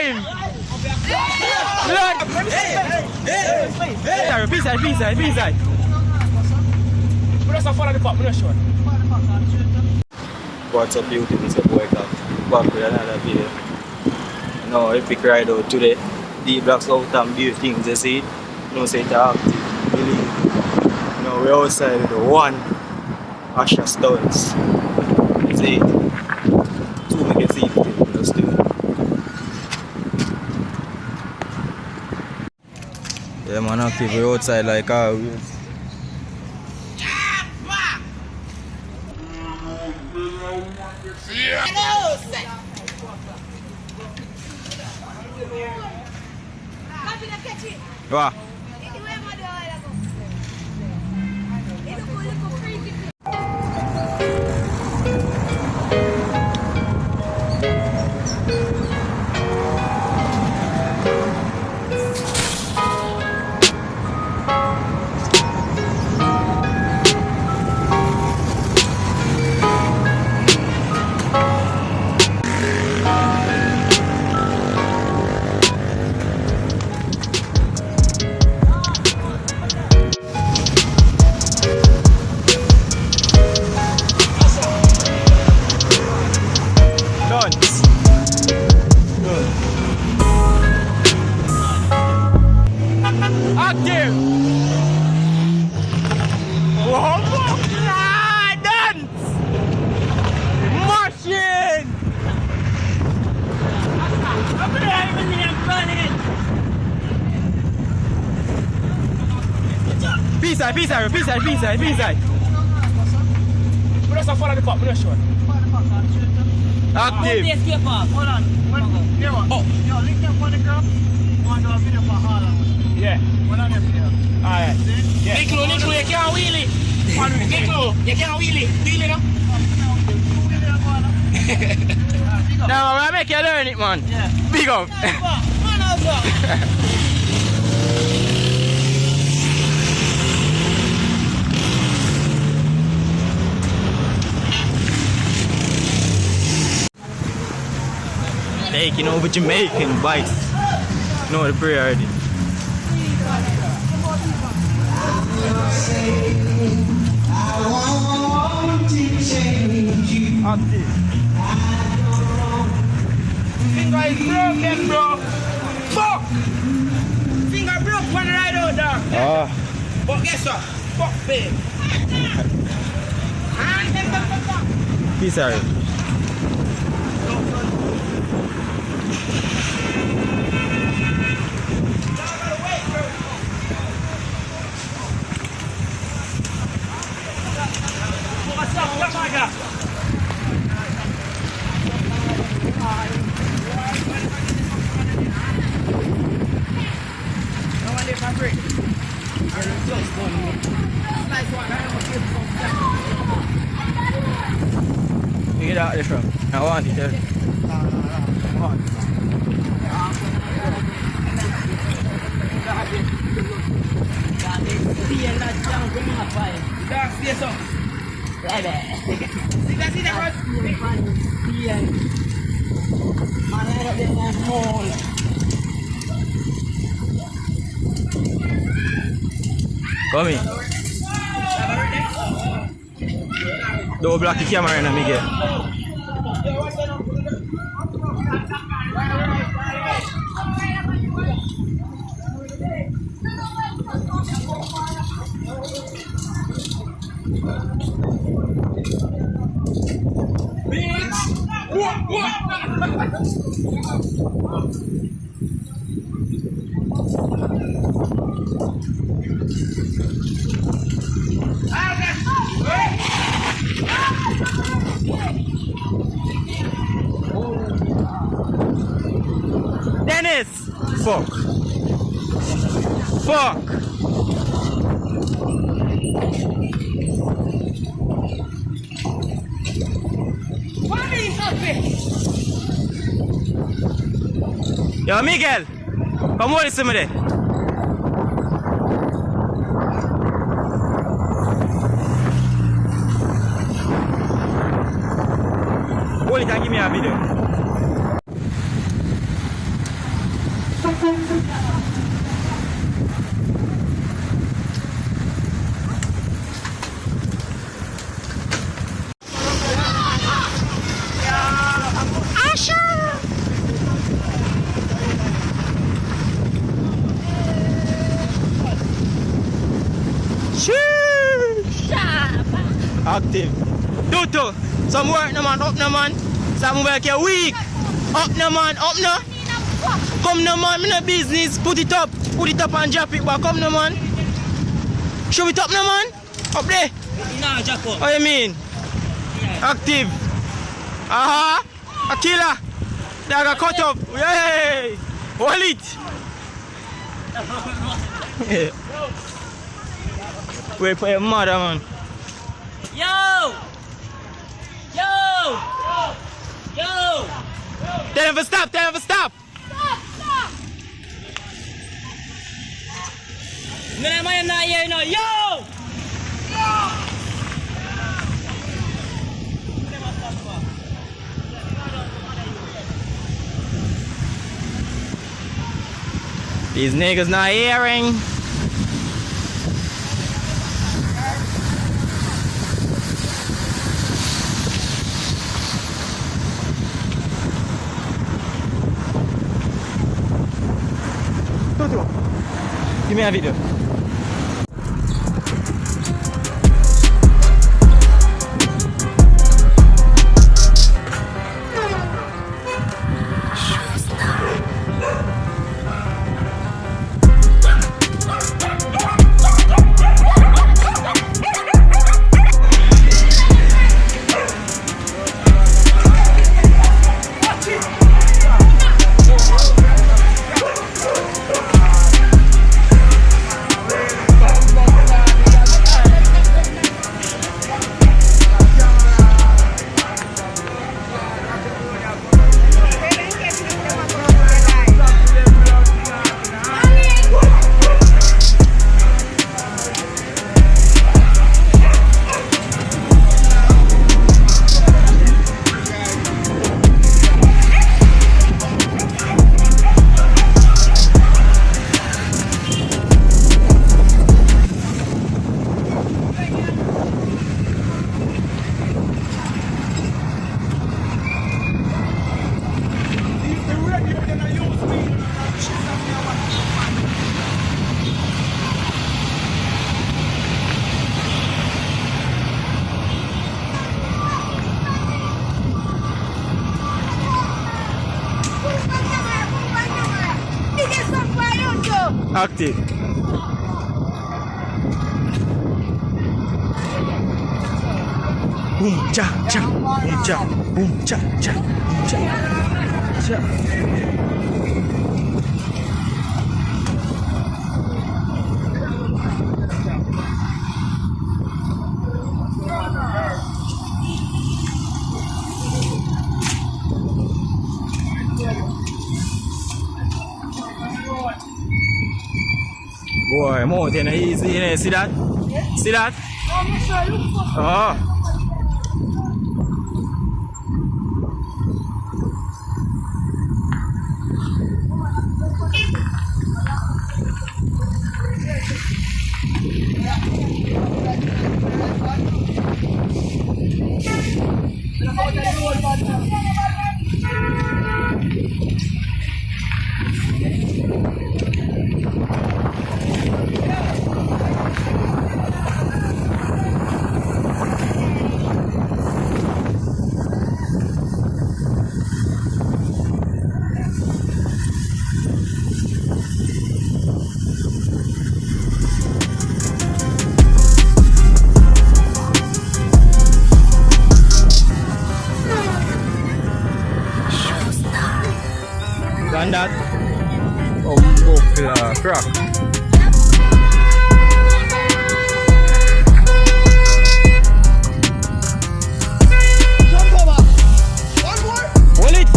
him! Blood! Hey! Peace side. Let's follow the pop, I'm not sure. What's up YouTube, it's your boy Cap. Back with another video. Now, epic ride out today. The blocks out and view things, you see. No say it's active, believe. Now we're outside with the one Asha Stunts. You see it? Two we can see it, let's do it. Yeah man, active, we're outside like always. Wah. Active! Whoa! Dance! Machine! Peace side. Let's follow the pop, I'm not sure. Active! Hold on. Oh, yo, link them for the girl. Want to do a video for Harlem. Yeah. What on the video? Alright. Yeah. Nico, you can't wheelie. Nico, you can't wheelie. Wheelie now. Now, I make you learn it, man. Yeah. Big up. Man also. Taking over Jamaican bikes. No, the prayer already. Finger is broken, bro. Fuck! Finger broke when I ride out there. Ah. But guess what? Fuck, babe. Peace out. You get out of this room. I want you to. Come in. Don't block the camera in Miguel. Dennis! Fuck! What are you talking? Yo, Miguel! Come on, listen to me. Hold it and give me a video. Active. Tutu. Some work no man, up no man. Some work a week. Up no man, up no. Come no man, me no business. Put it up and drop it back. Come no man. Show it up no man. Up there. No, drop up. What you mean? Active. Aha. A killer. They got cut up. Yay. Hold it. Yeah. Wait for your mother man. Yo! Yo! Yo! Tell him to stop, tell him to stop. Stop! No, man, not here, no. Yo! These niggas not hearing. Give me a video. Active. Boom cha cha, boom cha, boom cha cha, boom cha cha. Boy, more than easy, you know, see that? Yeah. See that? Oh. And that crack. Jump over. One more. Hold it.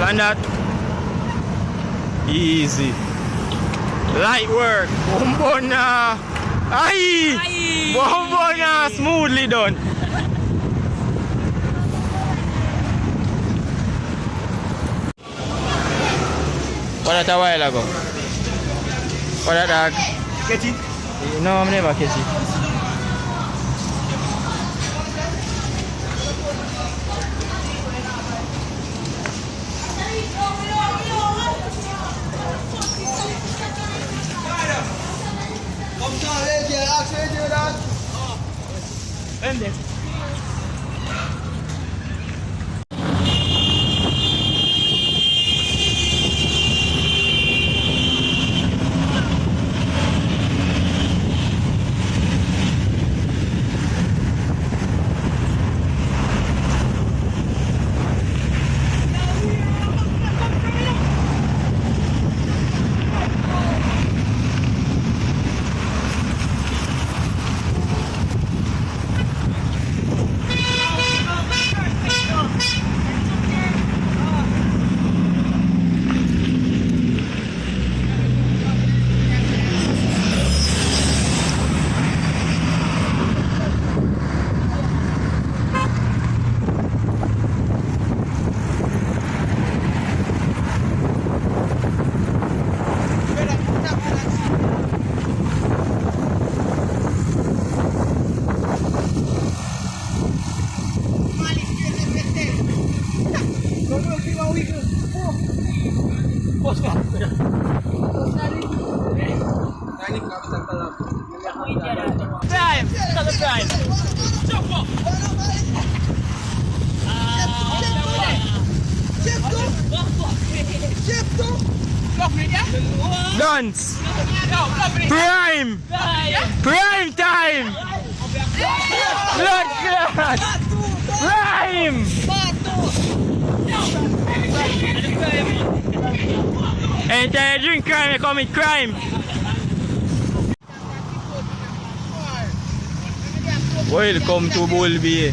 And that easy. Light work. Bombona. Aye. Bombona smoothly done. What that a while ago? What that dog? Catch it? No, I'm never catch it. Stunts. Prime. Prime time. Blood clot. Prime. Anytime you drink crime, you commit crime. Welcome to Bulby.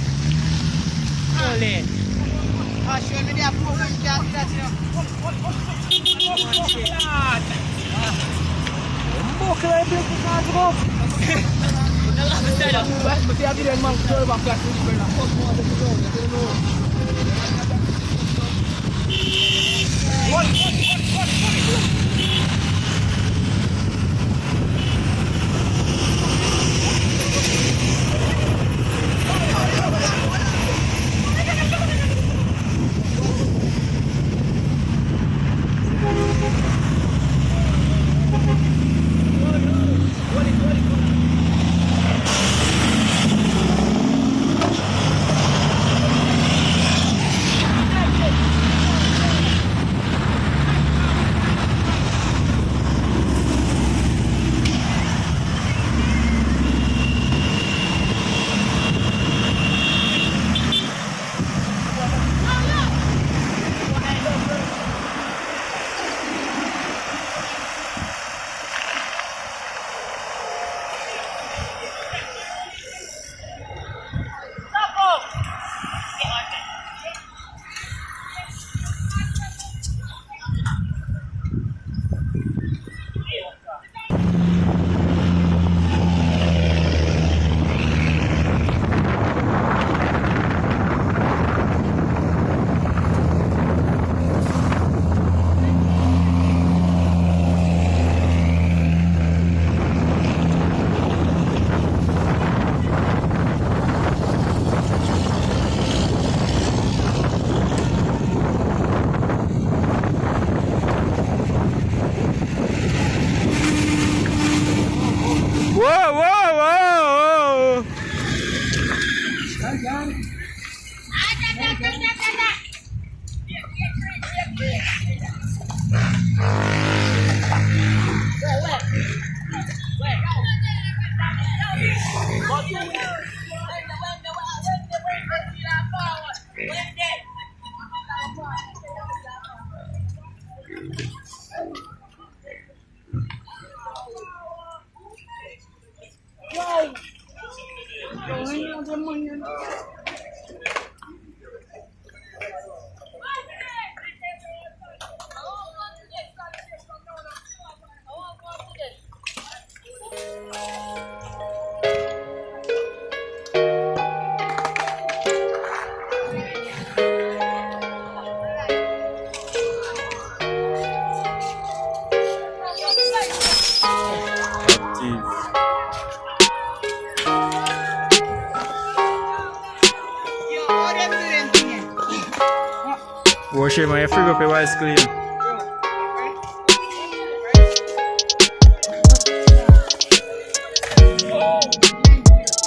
Wash it, man. You frig up your ice clean.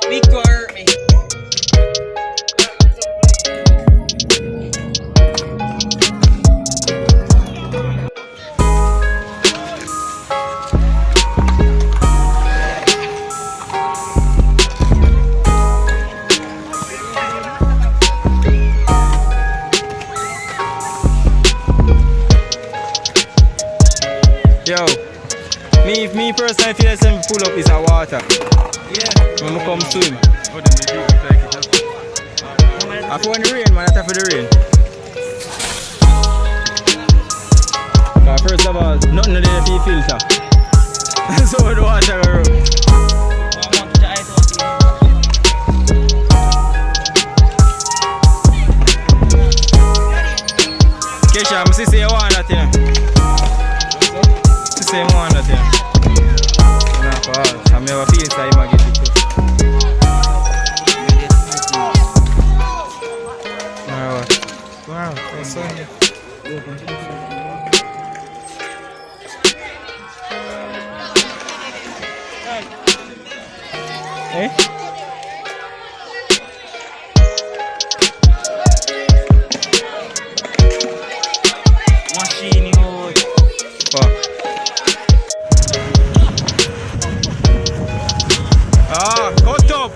Victor hurt me. Yo, me personally feel like I'm full up is a water. Yeah. When I come swim. I feel in the rain, man. I tap for the rain. First of all, nothing to there for your filter. So the water go run. Kesha, I'm say you want that thing. Say you want that thing. Nah, for all. I never feel inside him, I get it too. Wow, that's so neat. Eh? Machine mode. Fuck. Ah, cut up.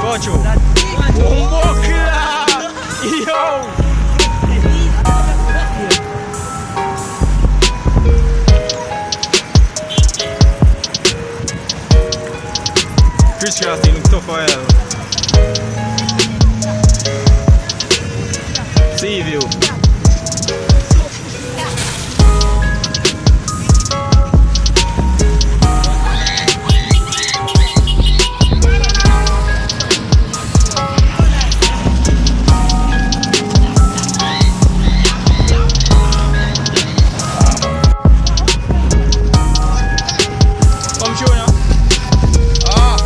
Got you. Yo. Chris Casting looks tough for hell. See you. Come show now. Ah.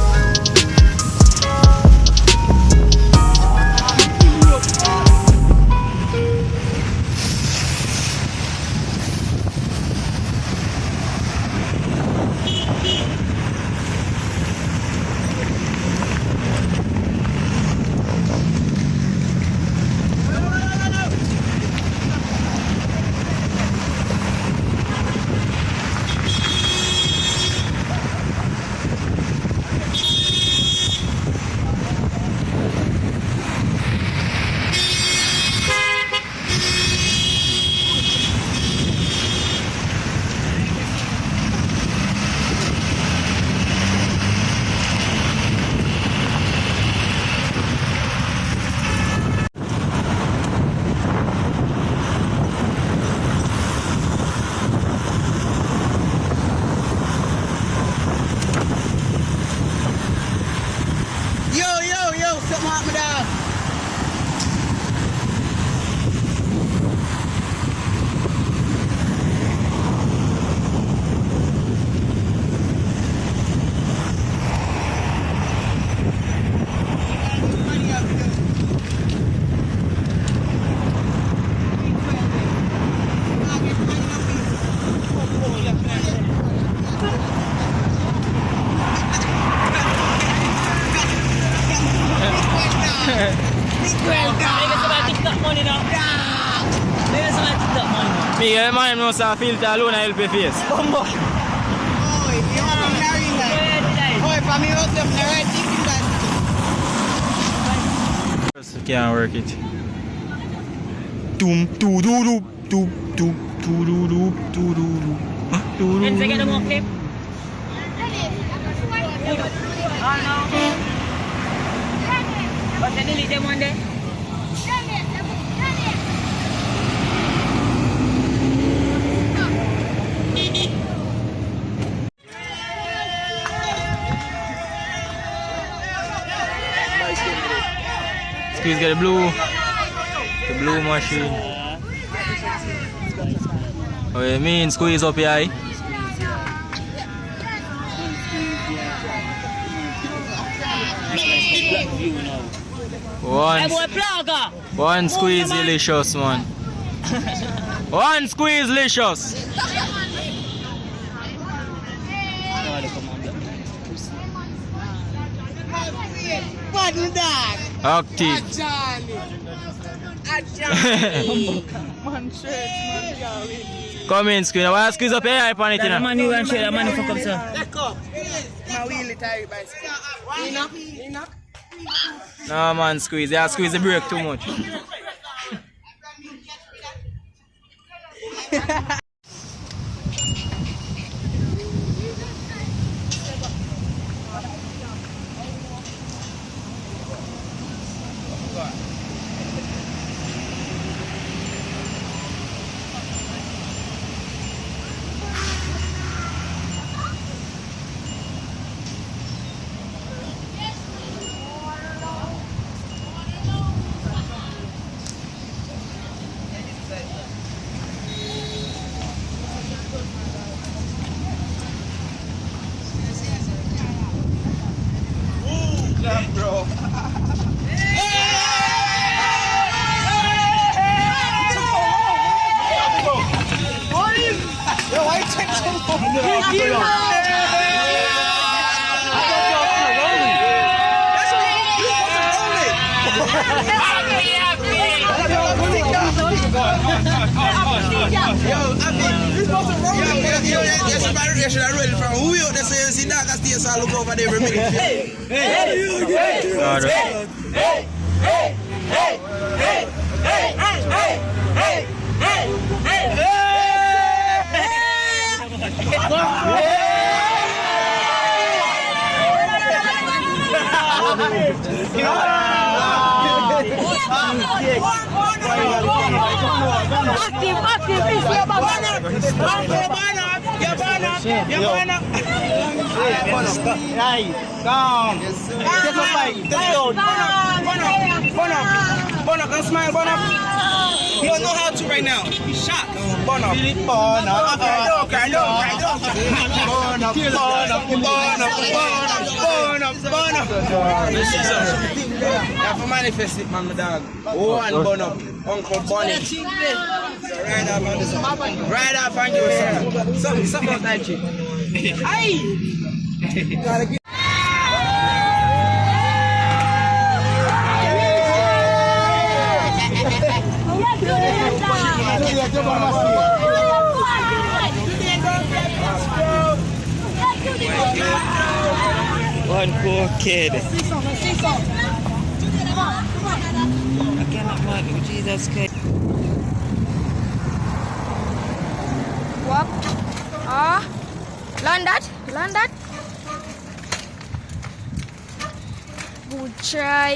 Yo, something happened, dog. Me, man, no sa filter alone, I'll pay face. Oi, you want to carry that? Oi, for me, what's up? The right thing that. Just can't work it. Doom, doo doo doo, doo doo doo doo doo doo doo. Doo doo. And second more clip. Oh no. But then delete them one day. Squeeze get the blue machine. Oh, you mean squeeze up your eye? One squeeze delicious, man. One squeeze delicious. What the dog? Active. Man shirt, man Charlie. Come in, squeeze. I want to squeeze up your eye on it, you know. Man, you and share the money for come, sir. Back up. My wheelie tired bicycle. Enough. No, man, squeeze. Yeah, squeeze the brake too much. Bro. Yo, why take so long? You should have rolled from who out there so you see that stairs and look over there every minute. Burn up, don't smile, burn up. You don't know how to right now. You shot. Burn up. Burn up. Burn up. Yeah, for manifest it, man, my dog. One burn up. Uncle Bonnie. Right up on this one. Right up on you, sir. Something about that chick. Gotta get. One poor kid. I cannot mind. Jesus Christ. What? Land that. Good try.